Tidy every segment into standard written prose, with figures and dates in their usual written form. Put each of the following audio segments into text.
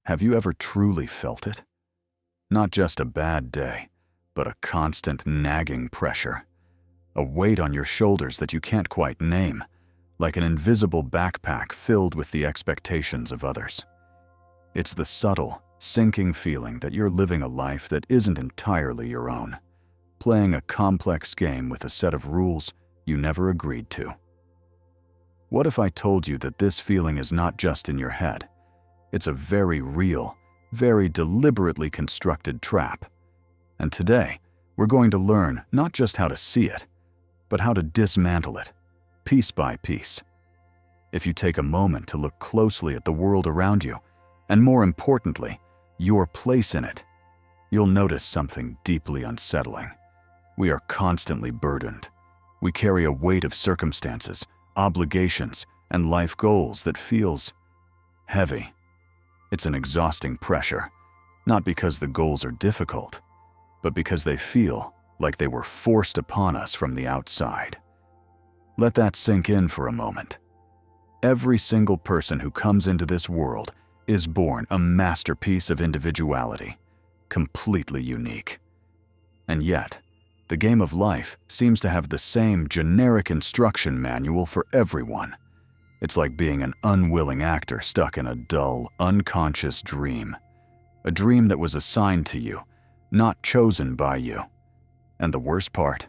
Have you ever truly felt it? Not just a bad day, but a constant nagging pressure. A weight on your shoulders that you can't quite name, like an invisible backpack filled with the expectations of others. It's the subtle, sinking feeling that you're living a life that isn't entirely your own, playing a complex game with a set of rules you never agreed to. What if I told you that this feeling is not just in your head? It's a very real, very deliberately constructed trap. And today, we're going to learn not just how to see it, but how to dismantle it, piece by piece. If you take a moment to look closely at the world around you, and more importantly, your place in it, you'll notice something deeply unsettling. We are constantly burdened. We carry a weight of circumstances, obligations, and life goals that feels heavy. It's an exhausting pressure, not because the goals are difficult, but because they feel like they were forced upon us from the outside. Let that sink in for a moment. Every single person who comes into this world is born a masterpiece of individuality, completely unique. And yet, the game of life seems to have the same generic instruction manual for everyone. It's like being an unwilling actor stuck in a dull, unconscious dream. A dream that was assigned to you, not chosen by you. And the worst part?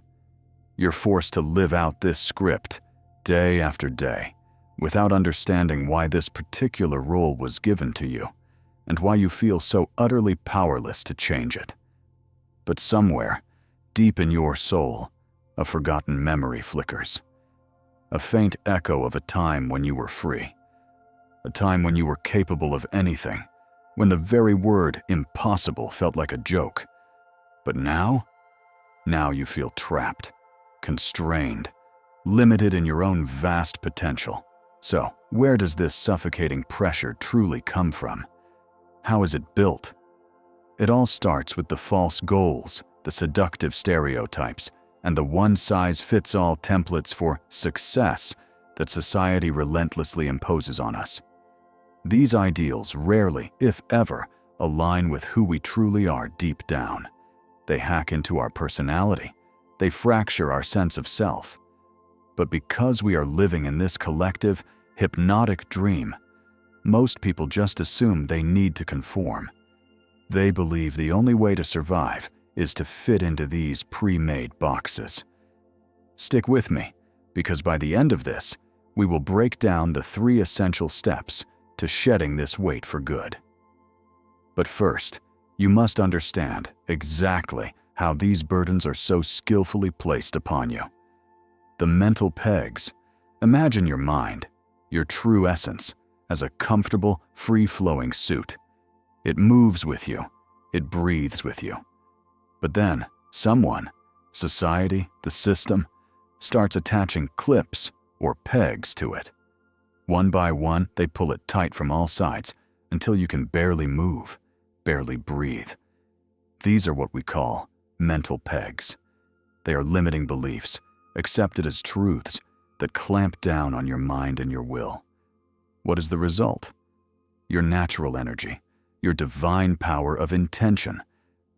You're forced to live out this script day after day, without understanding why this particular role was given to you, and why you feel so utterly powerless to change it. But somewhere, deep in your soul, a forgotten memory flickers. A faint echo of a time when you were free. A time when you were capable of anything, when the very word impossible felt like a joke. But now you feel trapped, constrained, limited in your own vast potential. So, where does this suffocating pressure truly come from? How is it built? It all starts with the false goals, the seductive stereotypes, and the one-size-fits-all templates for success that society relentlessly imposes on us. These ideals rarely, if ever, align with who we truly are deep down. They hack into our personality. They fracture our sense of self. But because we are living in this collective, hypnotic dream, most people just assume they need to conform. They believe the only way to survive is to fit into these pre-made boxes. Stick with me, because by the end of this, we will break down the 3 essential steps to shedding this weight for good. But first, you must understand exactly how these burdens are so skillfully placed upon you. The mental pegs. Imagine your mind, your true essence, as a comfortable, free-flowing suit. It moves with you. It breathes with you. But then, someone, society, the system, starts attaching clips or pegs to it. One by one, they pull it tight from all sides until you can barely move, barely breathe. These are what we call mental pegs. They are limiting beliefs, accepted as truths, that clamp down on your mind and your will. What is the result? Your natural energy, your divine power of intention,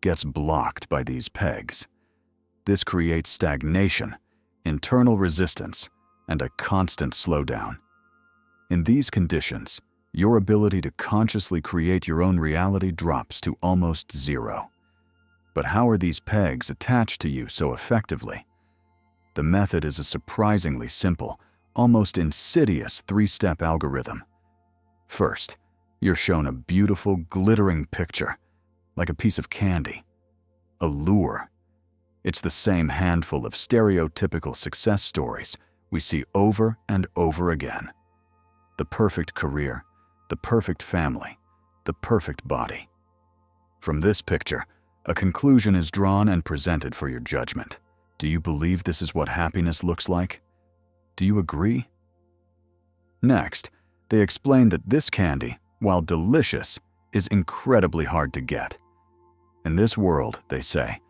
gets blocked by these pegs. This creates stagnation, internal resistance, and a constant slowdown. In these conditions, your ability to consciously create your own reality drops to almost zero. But how are these pegs attached to you so effectively? The method is a surprisingly simple, almost insidious 3-step algorithm. First, you're shown a beautiful, glittering picture, like a piece of candy. A lure. It's the same handful of stereotypical success stories we see over and over again. The perfect career, the perfect family, the perfect body. From this picture, a conclusion is drawn and presented for your judgment. Do you believe this is what happiness looks like? Do you agree? Next, they explain that this candy, while delicious, is incredibly hard to get. In this world, they say,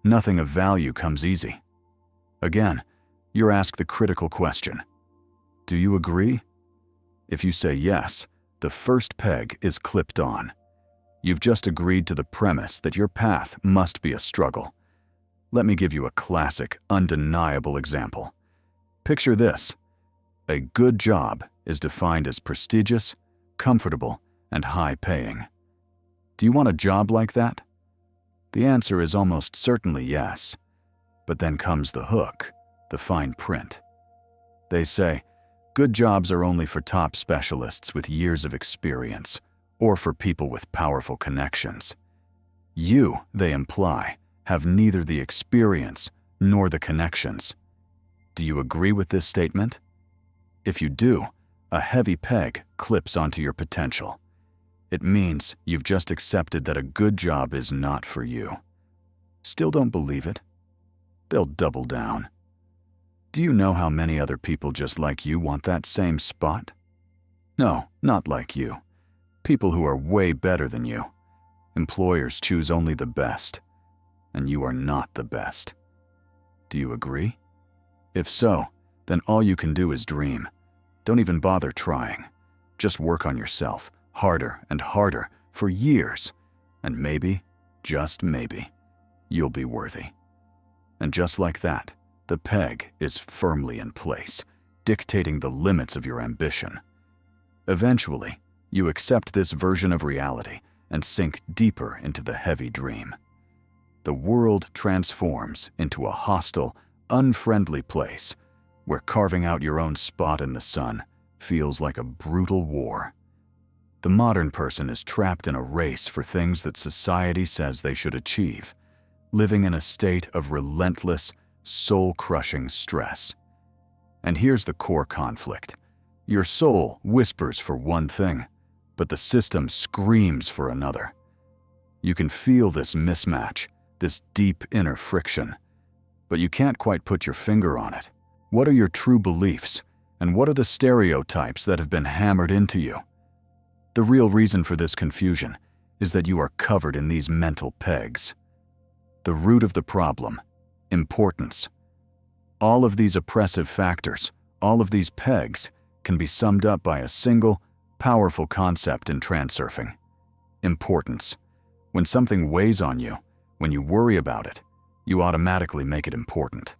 nothing of value comes easy. Again, you're asked the critical question. Do you agree? If you say yes, the first peg is clipped on. You've just agreed to the premise that your path must be a struggle. Let me give you a classic, undeniable example. Picture this. A good job is defined as prestigious, comfortable, and high-paying. Do you want a job like that? The answer is almost certainly yes. But then comes the hook, the fine print. They say, good jobs are only for top specialists with years of experience, or for people with powerful connections. You, they imply, have neither the experience nor the connections. Do you agree with this statement? If you do, a heavy peg clips onto your potential. It means you've just accepted that a good job is not for you. Still don't believe it? They'll double down. Do you know how many other people just like you want that same spot? No, not like you. People who are way better than you. Employers choose only the best, and you are not the best. Do you agree? If so, then all you can do is dream. Don't even bother trying. Just work on yourself, harder and harder, for years, and maybe, just maybe, you'll be worthy. And just like that, the peg is firmly in place, dictating the limits of your ambition. Eventually, you accept this version of reality and sink deeper into the heavy dream. The world transforms into a hostile, unfriendly place where carving out your own spot in the sun feels like a brutal war. The modern person is trapped in a race for things that society says they should achieve, living in a state of relentless, soul-crushing stress. And here's the core conflict. Your soul whispers for one thing, but the system screams for another. You can feel this mismatch, this deep inner friction, but you can't quite put your finger on it. What are your true beliefs, and what are the stereotypes that have been hammered into you? The real reason for this confusion is that you are covered in these mental pegs. The root of the problem, importance. All of these oppressive factors, all of these pegs, can be summed up by a single, powerful concept in transurfing: importance. When something weighs on you, when you worry about it, you automatically make it important.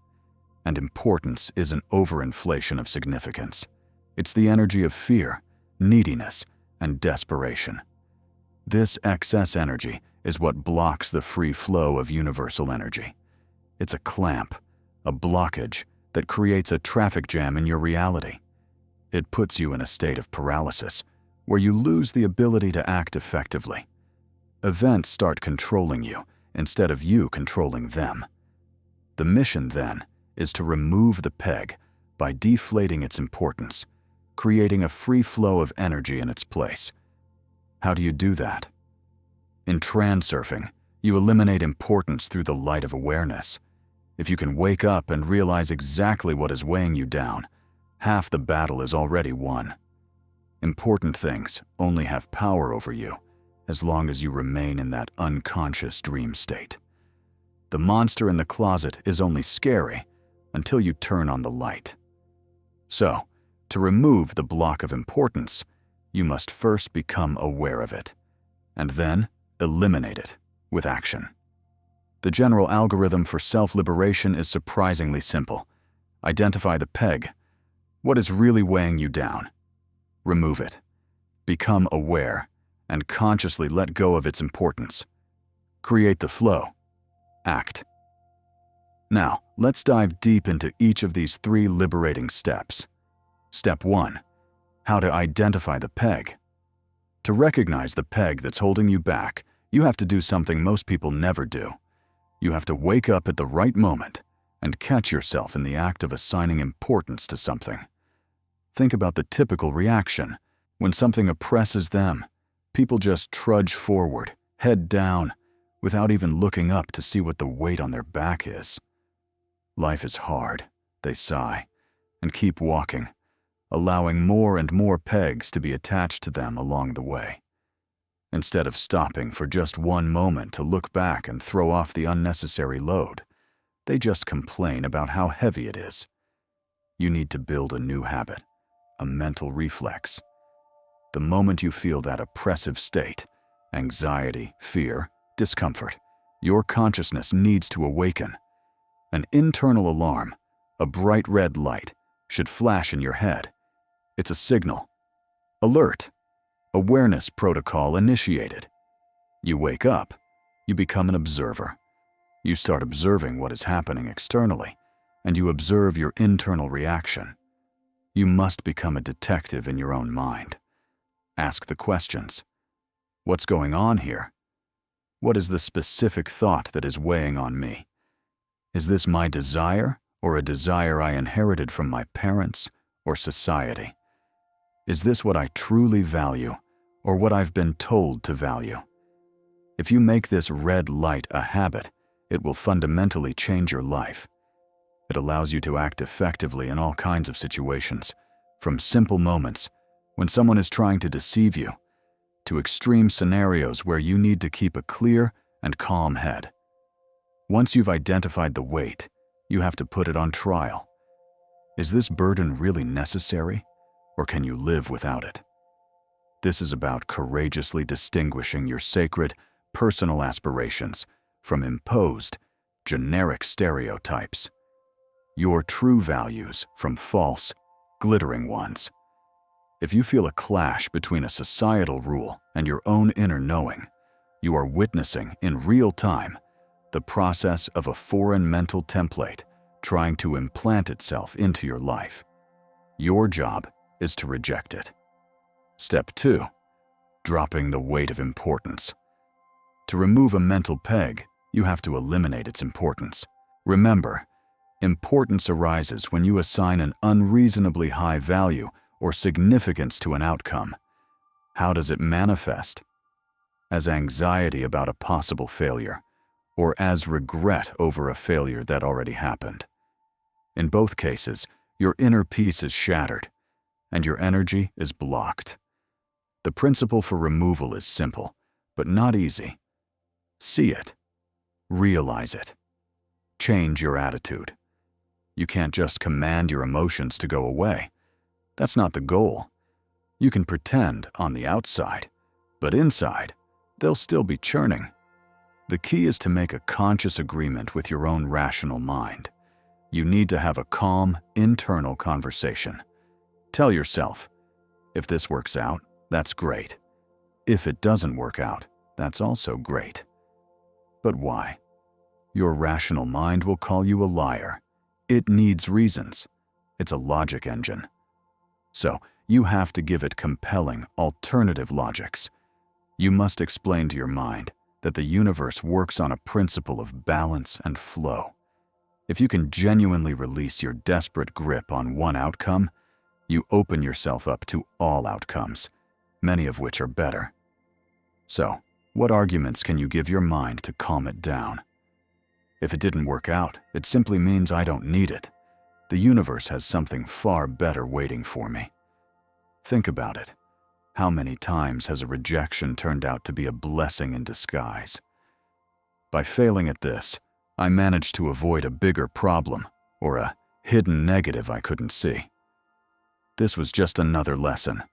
And importance is an overinflation of significance. It's the energy of fear, neediness, and desperation. This excess energy is what blocks the free flow of universal energy. It's a clamp, a blockage that creates a traffic jam in your reality. It puts you in a state of paralysis, where you lose the ability to act effectively. Events start controlling you instead of you controlling them. The mission, then, is to remove the peg by deflating its importance, creating a free flow of energy in its place. How do you do that? In transurfing, you eliminate importance through the light of awareness. If you can wake up and realize exactly what is weighing you down, half the battle is already won. Important things only have power over you as long as you remain in that unconscious dream state. The monster in the closet is only scary until you turn on the light. So, to remove the block of importance, you must first become aware of it, and then eliminate it with action. The general algorithm for self-liberation is surprisingly simple. Identify the peg. What is really weighing you down? Remove it. Become aware and consciously let go of its importance. Create the flow. Act. Now, let's dive deep into each of these 3 liberating steps. Step 1. How to identify the peg. To recognize the peg that's holding you back, you have to do something most people never do. You have to wake up at the right moment and catch yourself in the act of assigning importance to something. Think about the typical reaction. When something oppresses them, people just trudge forward, head down, without even looking up to see what the weight on their back is. Life is hard, they sigh, and keep walking, allowing more and more pegs to be attached to them along the way. Instead of stopping for just one moment to look back and throw off the unnecessary load, they just complain about how heavy it is. You need to build a new habit, a mental reflex. The moment you feel that oppressive state, anxiety, fear, discomfort, your consciousness needs to awaken. An internal alarm, a bright red light, should flash in your head. It's a signal. Alert. Awareness protocol initiated. You wake up. You become an observer. You start observing what is happening externally, and you observe your internal reaction. You must become a detective in your own mind. Ask the questions. What's going on here? What is the specific thought that is weighing on me? Is this my desire, or a desire I inherited from my parents or society? Is this what I truly value, or what I've been told to value? If you make this red light a habit, it will fundamentally change your life. It allows you to act effectively in all kinds of situations, from simple moments when someone is trying to deceive you, to extreme scenarios where you need to keep a clear and calm head. Once you've identified the weight, you have to put it on trial. Is this burden really necessary, or can you live without it? This is about courageously distinguishing your sacred, personal aspirations from imposed, generic stereotypes. Your true values from false, glittering ones. If you feel a clash between a societal rule and your own inner knowing, you are witnessing in real time the process of a foreign mental template trying to implant itself into your life. Your job is to reject it. Step 2. Dropping the weight of importance. To remove a mental peg, you have to eliminate its importance. Remember, importance arises when you assign an unreasonably high value or significance to an outcome. How does it manifest? As anxiety about a possible failure, or as regret over a failure that already happened. In both cases, your inner peace is shattered, and your energy is blocked. The principle for removal is simple, but not easy. See it. Realize it. Change your attitude. You can't just command your emotions to go away. That's not the goal. You can pretend on the outside, but inside, they'll still be churning. The key is to make a conscious agreement with your own rational mind. You need to have a calm, internal conversation. Tell yourself, if this works out, that's great. If it doesn't work out, that's also great. But why? Your rational mind will call you a liar. It needs reasons. It's a logic engine. So, you have to give it compelling, alternative logics. You must explain to your mind that the universe works on a principle of balance and flow. If you can genuinely release your desperate grip on one outcome, you open yourself up to all outcomes, many of which are better. So, what arguments can you give your mind to calm it down? If it didn't work out, it simply means I don't need it. The universe has something far better waiting for me. Think about it. How many times has a rejection turned out to be a blessing in disguise? By failing at this, I managed to avoid a bigger problem or a hidden negative I couldn't see. This was just another lesson.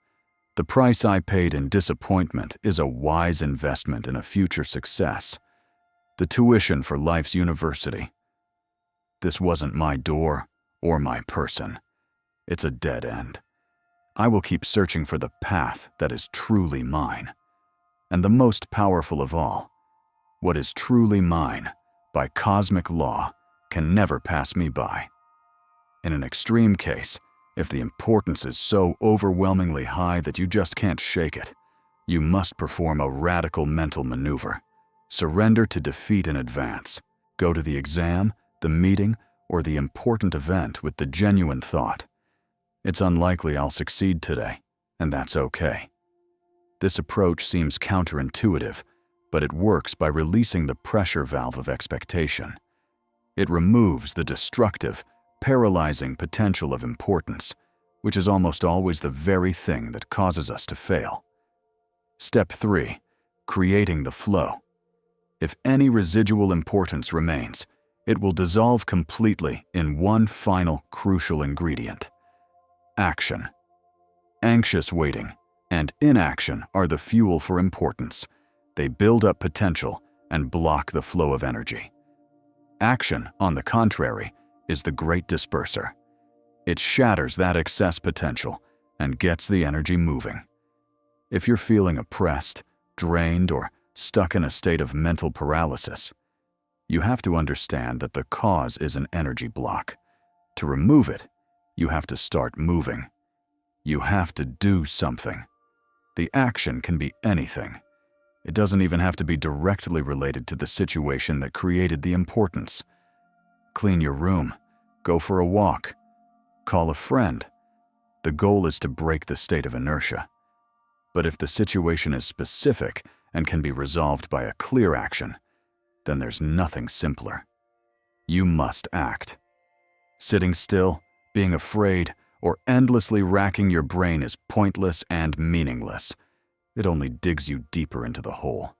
The price I paid in disappointment is a wise investment in a future success. The tuition for life's university. This wasn't my door or my person. It's a dead end. I will keep searching for the path that is truly mine. And the most powerful of all, what is truly mine, by cosmic law, can never pass me by. In an extreme case, if the importance is so overwhelmingly high that you just can't shake it, you must perform a radical mental maneuver. Surrender to defeat in advance. Go to the exam, the meeting, or the important event with the genuine thought, it's unlikely I'll succeed today, and that's okay. This approach seems counterintuitive, but it works by releasing the pressure valve of expectation. It removes the destructive, paralyzing potential of importance, which is almost always the very thing that causes us to fail. Step 3. Creating the flow. If any residual importance remains, it will dissolve completely in one final crucial ingredient: action. Anxious waiting and inaction are the fuel for importance. They build up potential and block the flow of energy. Action, on the contrary, is the great disperser. It shatters that excess potential and gets the energy moving. If you're feeling oppressed, drained, or stuck in a state of mental paralysis, you have to understand that the cause is an energy block. To remove it, you have to start moving. You have to do something. The action can be anything. It doesn't even have to be directly related to the situation that created the importance. Clean your room, go for a walk, call a friend. The goal is to break the state of inertia. But if the situation is specific and can be resolved by a clear action, then there's nothing simpler. You must act. Sitting still, being afraid, or endlessly racking your brain is pointless and meaningless. It only digs you deeper into the hole.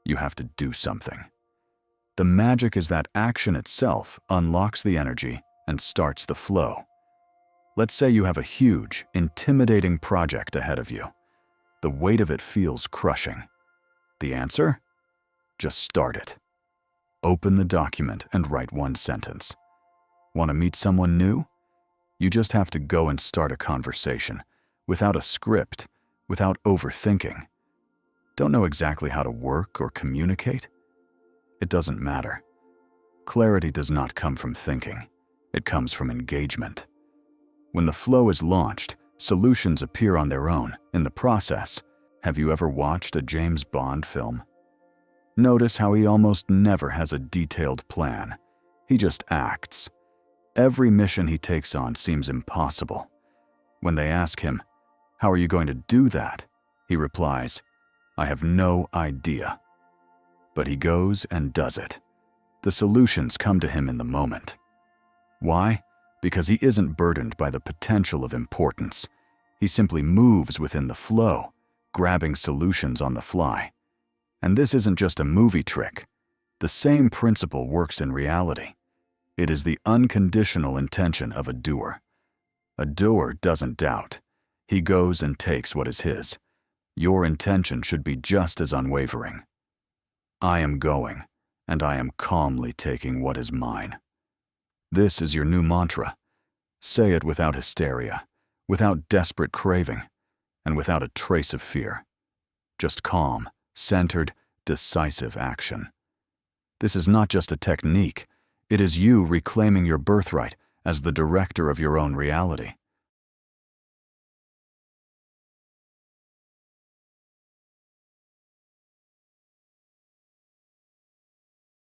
You have to do something. The magic is that action itself unlocks the energy and starts the flow. Let's say you have a huge, intimidating project ahead of you. The weight of it feels crushing. The answer? Just start it. Open the document and write one sentence. Want to meet someone new? You just have to go and start a conversation, without a script, without overthinking. Don't know exactly how to work or communicate? It doesn't matter. Clarity does not come from thinking. It comes from engagement. When the flow is launched, solutions appear on their own. In the process, have you ever watched a James Bond film? Notice how he almost never has a detailed plan. He just acts. Every mission he takes on seems impossible. When they ask him, "How are you going to do that?" he replies, "I have no idea." But he goes and does it. The solutions come to him in the moment. Why? Because he isn't burdened by the potential of importance. He simply moves within the flow, grabbing solutions on the fly. And this isn't just a movie trick. The same principle works in reality. It is the unconditional intention of a doer. A doer doesn't doubt. He goes and takes what is his. Your intention should be just as unwavering. I am going, and I am calmly taking what is mine. This is your new mantra. Say it without hysteria, without desperate craving, and without a trace of fear. Just calm, centered, decisive action. This is not just a technique. It is you reclaiming your birthright as the director of your own reality.